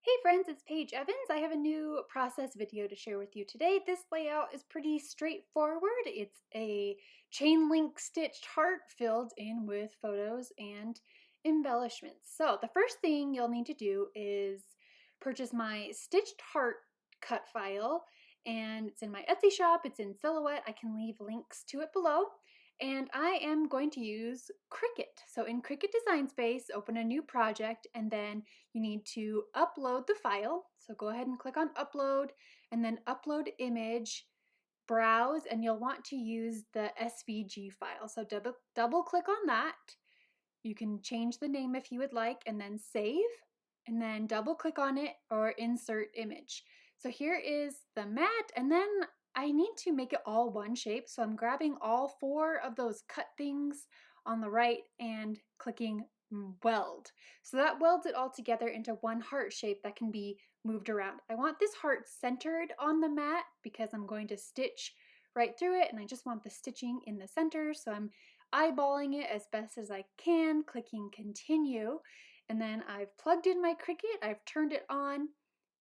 Hey friends, it's Paige Evans. I have a new process video to share with you today. This layout is pretty straightforward. It's a chain link stitched heart filled in with photos and embellishments. So the first thing you'll need to do is purchase my stitched heart cut file, and it's in my Etsy shop. It's in Silhouette. I can leave links to it below. And I am going to use Cricut. So in Cricut Design Space, open a new project, and then you need to upload the file. So go ahead and click on upload and then upload image, browse, and you'll want to use the SVG file. So double click on that. You can change the name if you would like, and then save, and then double click on it or insert image. So here is the mat, and then I need to make it all one shape. So I'm grabbing all four of those cut things on the right and clicking weld. So that welds it all together into one heart shape that can be moved around. I want this heart centered on the mat because I'm going to stitch right through it, and I just want the stitching in the center. So I'm eyeballing it as best as I can, clicking continue, and then I've plugged in my Cricut, I've turned it on,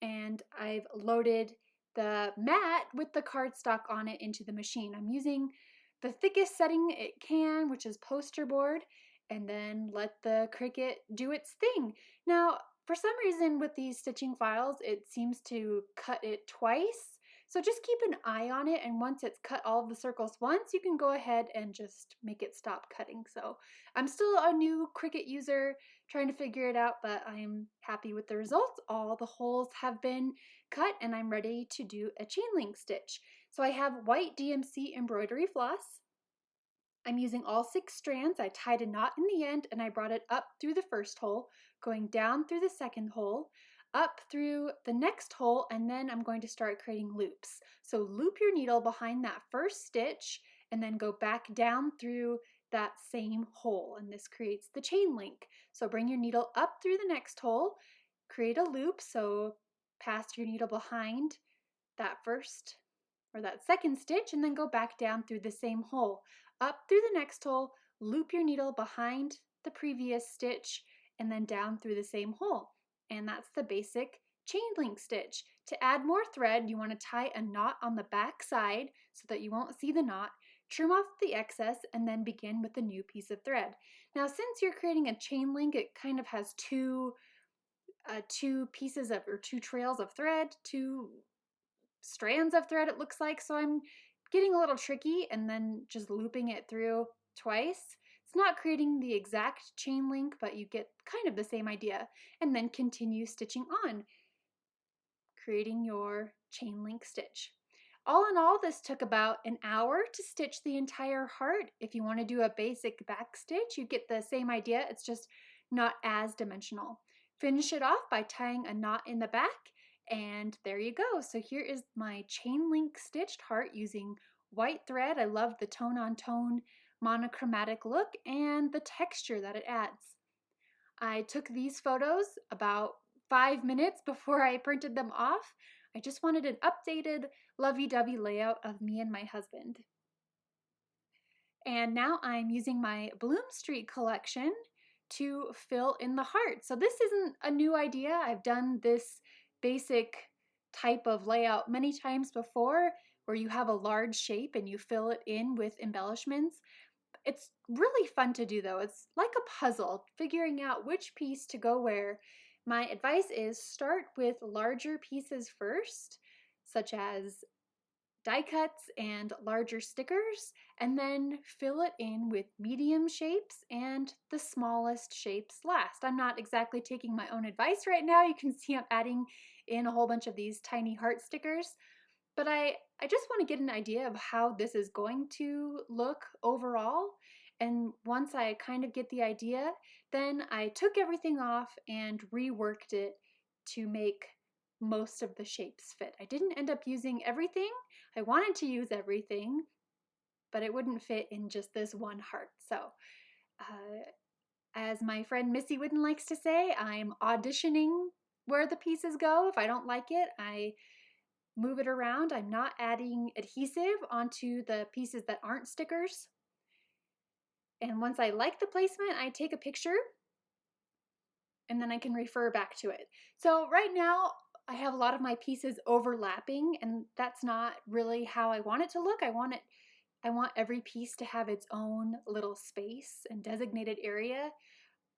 and I've loaded the mat with the cardstock on it into the machine. I'm using the thickest setting it can, which is poster board, and then let the Cricut do its thing. Now, for some reason with these stitching files, it seems to cut it twice. So just keep an eye on it, and once it's cut all of the circles once, you can go ahead and just make it stop cutting. So I'm still a new Cricut user trying to figure it out, but I'm happy with the results. All the holes have been cut and I'm ready to do a chain link stitch. So I have white DMC embroidery floss. I'm using all 6 strands. I tied a knot in the end and I brought it up through the first hole, going down through the second hole, up through the next hole, and then I'm going to start creating loops. So loop your needle behind that first stitch and then go back down through that same hole, and this creates the chain link. So bring your needle up through the next hole, create a loop, so pass your needle behind that first or that second stitch, and then go back down through the same hole, up through the next hole, loop your needle behind the previous stitch, and then down through the same hole. And that's the basic chain link stitch. To add more thread, you want to tie a knot on the back side so that you won't see the knot, trim off the excess, and then begin with a new piece of thread. Now, since you're creating a chain link, it kind of has two pieces of, or two trails of thread, two strands of thread it looks like, so I'm getting a little tricky and then just looping it through twice. It's not creating the exact chain link, but you get kind of the same idea, and then continue stitching on, creating your chain link stitch. All in all, this took about an hour to stitch the entire heart. If you want to do a basic back stitch, you get the same idea, it's just not as dimensional. Finish it off by tying a knot in the back, and there you go. So here is my chain link stitched heart using white thread. I love the tone on tone monochromatic look and the texture that it adds. I took these photos about 5 minutes before I printed them off. I just wanted an updated lovey-dovey layout of me and my husband. And now I'm using my Bloom Street collection to fill in the heart. So this isn't a new idea. I've done this basic type of layout many times before, where you have a large shape and you fill it in with embellishments. It's really fun to do though. It's like a puzzle, figuring out which piece to go where. My advice is start with larger pieces first, such as die cuts and larger stickers, and then fill it in with medium shapes and the smallest shapes last. I'm not exactly taking my own advice right now. You can see I'm adding in a whole bunch of these tiny heart stickers, but I just want to get an idea of how this is going to look overall. And once I kind of get the idea, then I took everything off and reworked it to make most of the shapes fit. I didn't end up using everything. I wanted to use everything, but it wouldn't fit in just this one heart. So as my friend Missy Wooden likes to say, I'm auditioning where the pieces go. If I don't like it, I move it around. I'm not adding adhesive onto the pieces that aren't stickers. And once I like the placement, I take a picture and then I can refer back to it. So right now I have a lot of my pieces overlapping, and that's not really how I want it to look. I want every piece to have its own little space and designated area.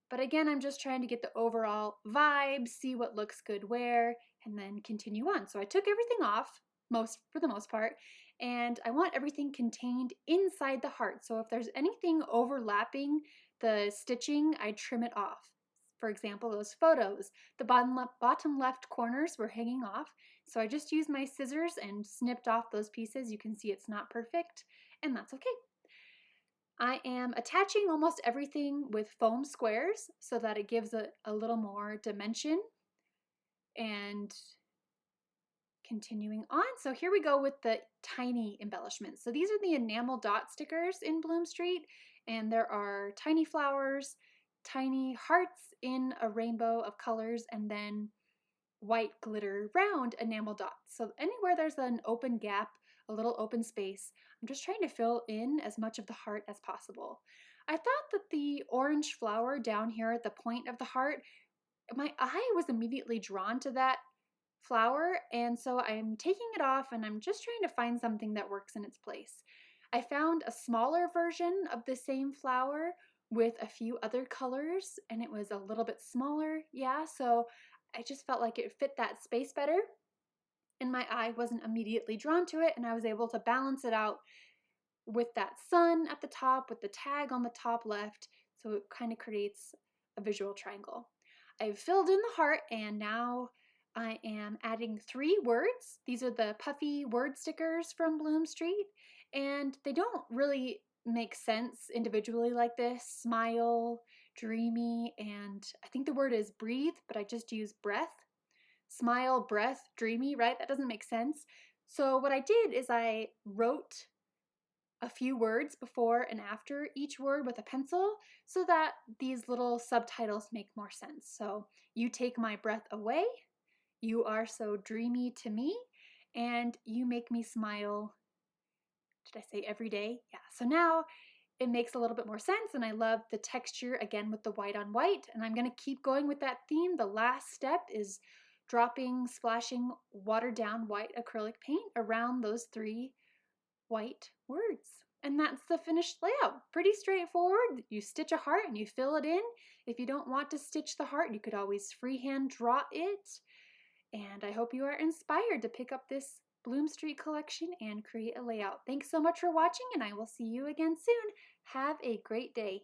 But again, I'm just trying to get the overall vibe, see what looks good where, and then continue on. So I took everything off, for the most part, and I want everything contained inside the heart. So if there's anything overlapping the stitching, I trim it off. For example, those photos, the bottom left corners were hanging off, so I just used my scissors and snipped off those pieces. You can see it's not perfect, and that's okay. I am attaching almost everything with foam squares so that it gives a little more dimension, and continuing on. So here we go with the tiny embellishments. So these are the enamel dot stickers in Bloom Street, and there are tiny flowers, tiny hearts in a rainbow of colors, and then white glitter round enamel dots. So anywhere there's an open gap, a little open space, I'm just trying to fill in as much of the heart as possible. I thought that the orange flower down here at the point of the heart, my eye was immediately drawn to that flower, and so I'm taking it off and I'm just trying to find something that works in its place. I found a smaller version of the same flower with a few other colors, and it was a little bit smaller, yeah, so I just felt like it fit that space better, and my eye wasn't immediately drawn to it, and I was able to balance it out with that sun at the top, with the tag on the top left, so it kind of creates a visual triangle. I've filled in the heart, and now I am adding 3 words. These are the puffy word stickers from Bloom Street, and they don't really make sense individually like this. Smile, dreamy, and I think the word is breathe, but I just use breath. Smile, breath, dreamy, right? That doesn't make sense. So what I did is I wrote a few words before and after each word with a pencil so that these little subtitles make more sense. So, you take my breath away, you are so dreamy to me, and you make me smile. Did I say every day? Yeah. So now it makes a little bit more sense, and I love the texture again with the white on white, and I'm going to keep going with that theme. The last step is splashing watered down white acrylic paint around those 3 white words. And that's the finished layout. Pretty straightforward. You stitch a heart and you fill it in. If you don't want to stitch the heart, you could always freehand draw it. And I hope you are inspired to pick up this Bloom Street collection and create a layout. Thanks so much for watching, and I will see you again soon. Have a great day.